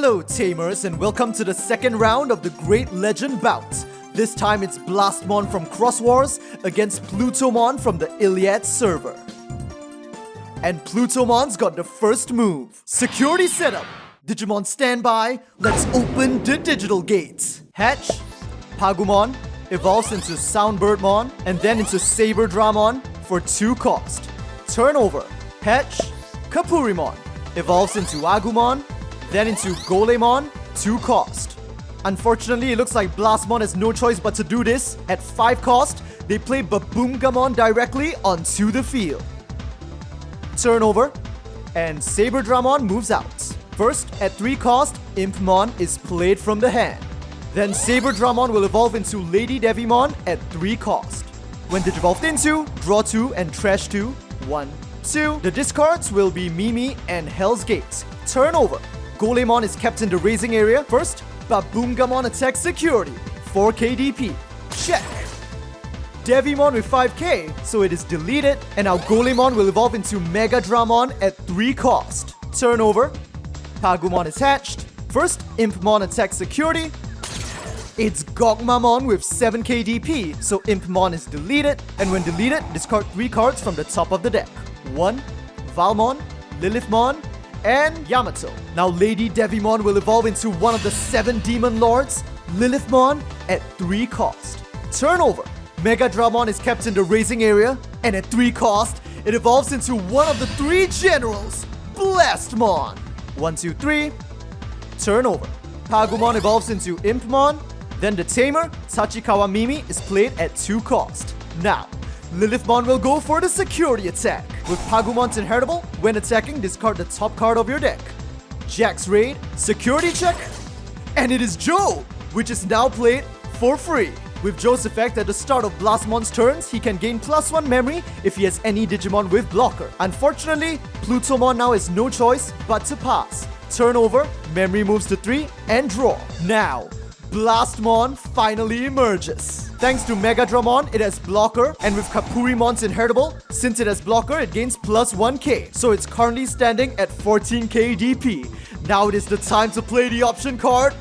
Hello Tamers, and welcome to the second round of the Great Legend Bout. This time it's Blastmon from Cross Wars against Plutomon from the Iliad server. And Plutomon's got the first move. Security setup. Digimon standby. Let's open the digital gates. Hatch. Pagumon evolves into Soundbirdmon and then into Saberdramon for 2 cost. Turnover. Hatch. Kapurimon evolves into Agumon, then into Golemon, 2 cost. Unfortunately, it looks like Blastmon has no choice but to do this. At 5 cost, they play Baboomgamon directly onto the field. Turnover, and Saberdramon moves out. First, at 3 cost, Impmon is played from the hand. Then Saberdramon will evolve into Lady Devimon at 3 cost. When digivolved into, draw 2 and trash 2, 1, 2. The discards will be Mimi and Hell's Gate. Turnover. Golemon is kept in the raising area. First, Baboomgamon attacks security. 4k DP. Check. Devimon with 5k, so it is deleted. And now Golemon will evolve into Megadramon at 3 cost. Turnover. Pagumon is hatched. First, Impmon attacks security. It's Gogmamon with 7k DP, so Impmon is deleted. And when deleted, discard 3 cards from the top of the deck. 1, Valmon, Lilithmon, and Yamato. Now Lady Devimon will evolve into one of the 7 Demon Lords, Lilithmon, at 3 cost. Turnover. Megadramon is kept in the raising area, and at 3 cost, it evolves into one of the 3 Generals, Blastmon. 1, 2, 3. Turnover. Pagumon evolves into Impmon, then the Tamer, Tachikawa Mimi, is played at 2 cost. Now, Lilithmon will go for the security attack. With Pagumon's inheritable, when attacking, discard the top card of your deck. Jack's Raid, security check, and it is Joe, which is now played for free. With Joe's effect at the start of Blastmon's turns, he can gain +1 memory if he has any Digimon with blocker. Unfortunately, Plutomon now has no choice but to pass. Turnover, memory moves to 3, and draw. Now, Blastmon finally emerges. Thanks to Megadramon, it has blocker, and with Kapurimon's inheritable, since it has blocker, it gains +1k, so it's currently standing at 14k DP. Now it is the time to play the option card,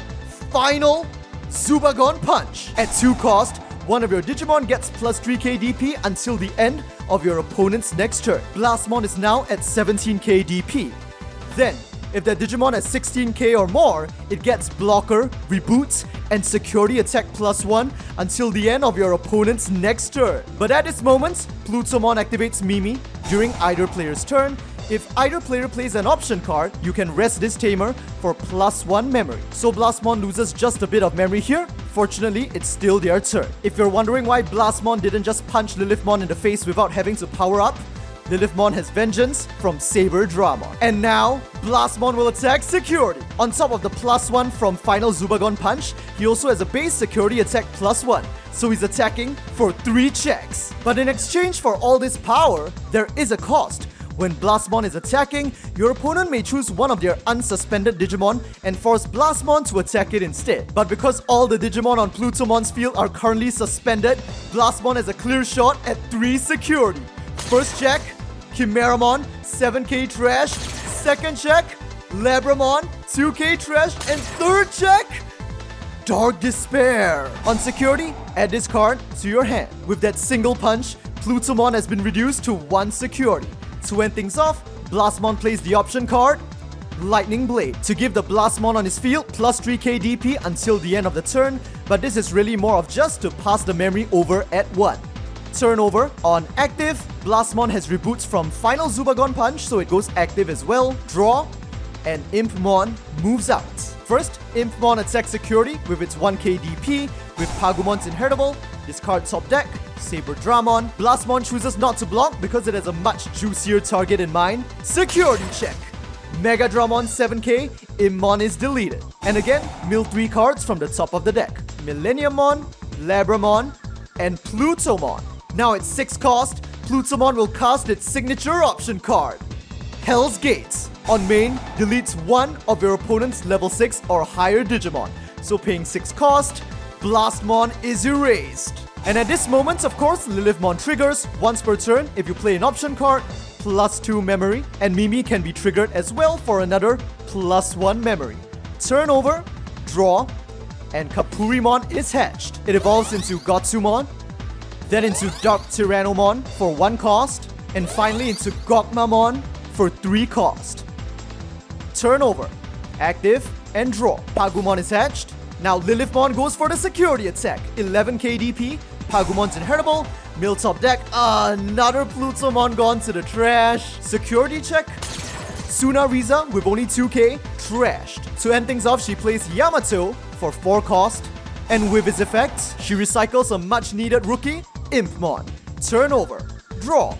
Final Zubagon Punch. At 2 cost, one of your Digimon gets +3k DP until the end of your opponent's next turn. Blastmon is now at 17k DP. Then, if that Digimon has 16k or more, it gets blocker, reboots, and security attack +1 until the end of your opponent's next turn. But at this moment, Plutomon activates Mimi during either player's turn. If either player plays an option card, you can rest this Tamer for +1 memory. So Blastmon loses just a bit of memory here. Fortunately, it's still their turn. If you're wondering why Blastmon didn't just punch Lilithmon in the face without having to power up, Lilithmon has vengeance from Saberdramon. And now, Blastmon will attack security. On top of the +1 from Final Zubagon Punch, he also has a base security attack +1. So he's attacking for 3 checks. But in exchange for all this power, there is a cost. When Blastmon is attacking, your opponent may choose one of their unsuspended Digimon and force Blastmon to attack it instead. But because all the Digimon on Plutomon's field are currently suspended, Blastmon has a clear shot at 3 security. First check, Chimeramon, 7k trash. Second check, Labramon, 2k trash. And third check, Dark Despair. On security, add this card to your hand. With that single punch, Plutomon has been reduced to 1 security. To end things off, Blastmon plays the option card, Lightning Blade, to give the Blastmon on his field +3k DP until the end of the turn, but this is really more of just to pass the memory over at 1. Turnover. On active, Blastmon has reboots from Final Zubagon Punch, so it goes active as well. Draw, and Impmon moves out. First, Impmon attacks security with its 1k DP. With Pagumon's inheritable, discard top deck, Saberdramon. Blastmon chooses not to block because it has a much juicier target in mind. Security check. Megadramon 7k, Impmon is deleted. And again, mill 3 cards from the top of the deck. Millenniummon, Labramon, and Plutomon. Now at 6 cost, Plutomon will cast its signature option card, Hell's Gate. On main, deletes one of your opponent's level 6 or higher Digimon. So paying 6 cost, Blastmon is erased. And at this moment, of course, Lilithmon triggers once per turn if you play an option card, +2 memory, and Mimi can be triggered as well for another +1 memory. Turn over, draw, and Kapurimon is hatched. It evolves into Gotsumon, then into Dark Tyrannomon for 1 cost, and finally into Gokmamon for 3 cost. Turn over, active, and draw. Pagumon is hatched. Now Lilithmon goes for the security attack. 11 KDP, Pagumon's inheritable, Milltop deck, another Plutomon gone to the trash. Security check, Sunariza with only 2k, trashed. To end things off, she plays Yamato for 4 cost, and with his effects, she recycles a much needed rookie, Impmon. Turn over, draw.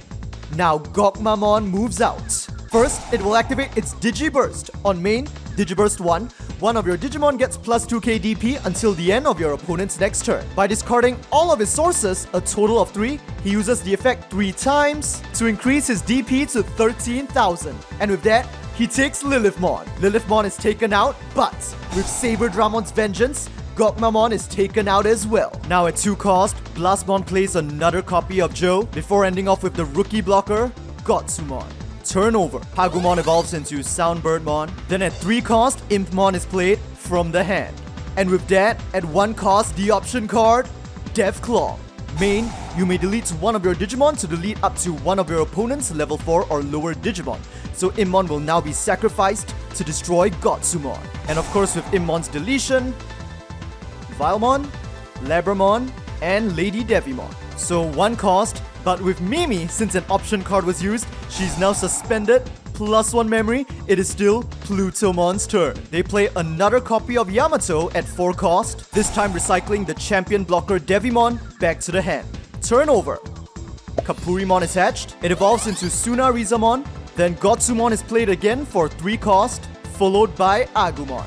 Now Gokmamon moves out. First, it will activate its Digiburst. On main, Digiburst 1, one of your Digimon gets plus 2k DP until the end of your opponent's next turn. By discarding all of his sources, a total of 3, he uses the effect 3 times to increase his DP to 13,000. And with that, he takes Lilithmon. Lilithmon is taken out, but with Saber Dramon's Vengeance, Gokmamon is taken out as well. Now at 2 cost, Blastmon plays another copy of Joe before ending off with the rookie blocker, Gotsumon. Turn over, Pagumon evolves into Soundbirdmon. Then at 3 cost, Impmon is played from the hand. And with that, at 1 cost, the option card, Deathclaw. Main, you may delete one of your Digimon to delete up to one of your opponent's level 4 or lower Digimon. So Impmon will now be sacrificed to destroy Gotsumon. And of course with Impmon's deletion, Vilemon, Labramon, and Lady Devimon. So 1 cost, but with Mimi, since an option card was used, she's now suspended, plus 1 memory, it is still Plutomon's turn. They play another copy of Yamato at 4 cost, this time recycling the champion blocker Devimon back to the hand. Turn over. Kapurimon is hatched, it evolves into Sunarizamon, then Gotsumon is played again for 3 cost, followed by Agumon.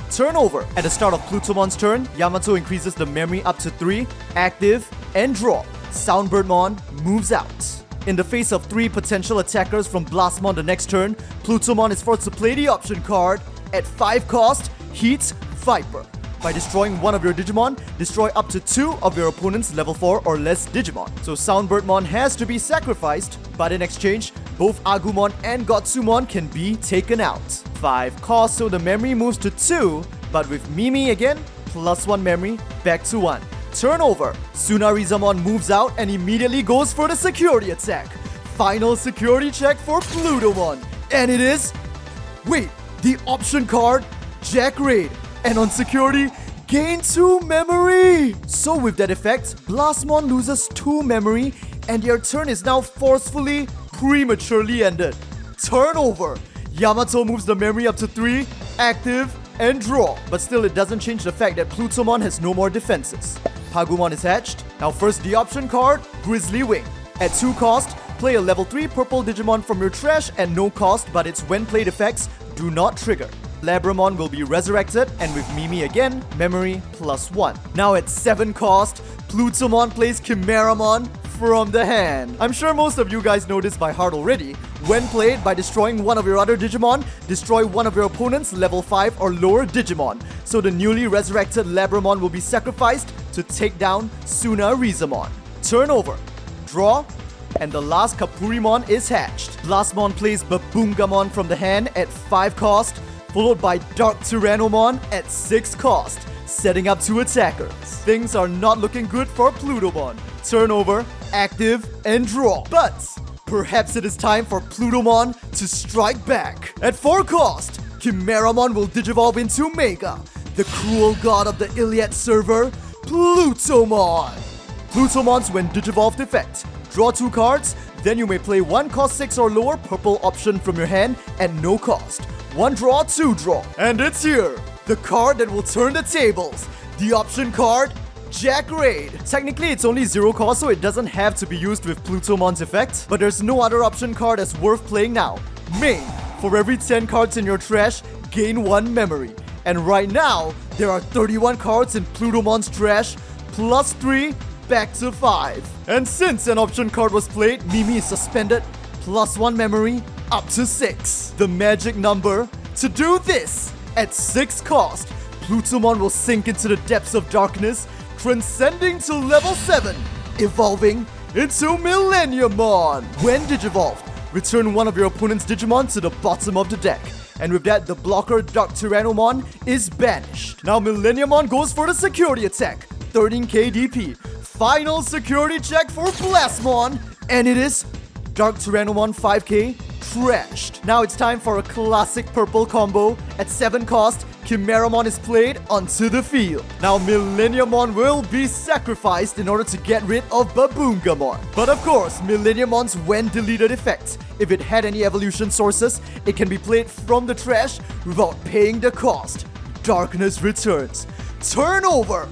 Turn over. At the start of Plutomon's turn, Yamato increases the memory up to 3, active, and draw. Soundbirdmon moves out. In the face of 3 potential attackers from Blastmon the next turn, Plutomon is forced to play the option card. At 5 cost, Heat Viper. By destroying one of your Digimon, destroy up to 2 of your opponent's level 4 or less Digimon. So Soundbirdmon has to be sacrificed, but in exchange, both Agumon and Gotsumon can be taken out. 5 cost, so the memory moves to 2, but with Mimi again, plus 1 memory, back to 1. Turn over. Sunarizamon moves out and immediately goes for the security attack. Final security check for Plutomon. And it is... Wait, the option card, Jack Raid. And on security, gain 2 memory. So with that effect, Blastmon loses 2 memory and their turn is now forcefully, prematurely ended. Turn over. Yamato moves the memory up to 3, active, and draw. But still, it doesn't change the fact that Plutomon has no more defenses. Pagumon is hatched. Now first the option card, Grizzly Wing. At 2 cost, play a level 3 purple Digimon from your trash at no cost, but its when played effects do not trigger. Labramon will be resurrected, and with Mimi again, memory plus 1. Now at 7 cost, Plutomon plays Chimeramon from the hand. I'm sure most of you guys know this by heart already. When played, by destroying one of your other Digimon, destroy one of your opponent's level 5 or lower Digimon. So the newly resurrected Labramon will be sacrificed to take down Sunarizamon. Turn over, draw, and the last Kapurimon is hatched. Blastmon plays Babungamon from the hand at 5 cost, followed by Dark Tyrannomon at 6 cost, setting up 2 attackers. Things are not looking good for Plutomon. Turn over, active, and draw. But perhaps it is time for Plutomon to strike back. At 4 cost, Chimeramon will digivolve into Mega, the cruel god of the Iliad server, Plutomon. Plutomon's when digivolved effect. Draw 2 cards, then you may play 1 cost 6 or lower purple option from your hand at no cost. 1 draw, 2 draw. And it's here, the card that will turn the tables. The option card, Jack Raid. Technically, it's only 0 cost, so it doesn't have to be used with Plutomon's effect, but there's no other option card that's worth playing now. Main, for every 10 cards in your trash, gain 1 memory. And right now, there are 31 cards in Plutomon's trash, plus 3, back to 5. And since an option card was played, Mimi is suspended, plus 1 memory, up to 6. The magic number to do this. At 6 cost, Plutomon will sink into the depths of darkness, transcending to level 7, evolving into Millenniumon. When digivolved, return one of your opponent's Digimon to the bottom of the deck. And with that, the blocker Dark Tyrannomon is banished. Now Millenniumon goes for the security attack. 13k DP. Final security check for Blastmon. And it is Dark Tyrannomon 5k trashed. Now it's time for a classic purple combo. At 7 cost, Chimeramon is played onto the field. Now Millenniumon will be sacrificed in order to get rid of Baboongamon. But of course, Millenniumon's when deleted effect. If it had any evolution sources, it can be played from the trash without paying the cost. Darkness returns. Turn over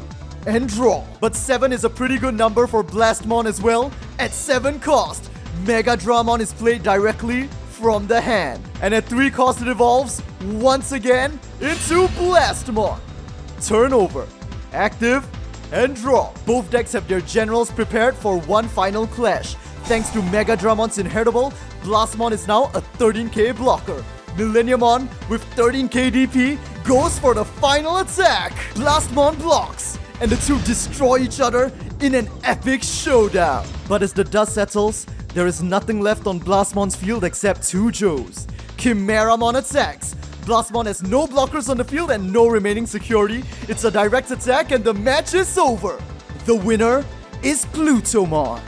and draw. But 7 is a pretty good number for Blastmon as well. At 7 cost, Mega Dramon is played directly from the hand. And at 3 cost, it evolves once again into Blastmon. Turn over, active, and draw. Both decks have their generals prepared for one final clash. Thanks to Mega Dramon's inheritable, Blastmon is now a 13k blocker. Millenniumon with 13k DP goes for the final attack. Blastmon blocks, and the two destroy each other in an epic showdown. But as the dust settles, there is nothing left on Blastmon's field except 2 Joes. Chimeramon attacks. Blastmon has no blockers on the field and no remaining security. It's a direct attack and the match is over. The winner is Plutomon.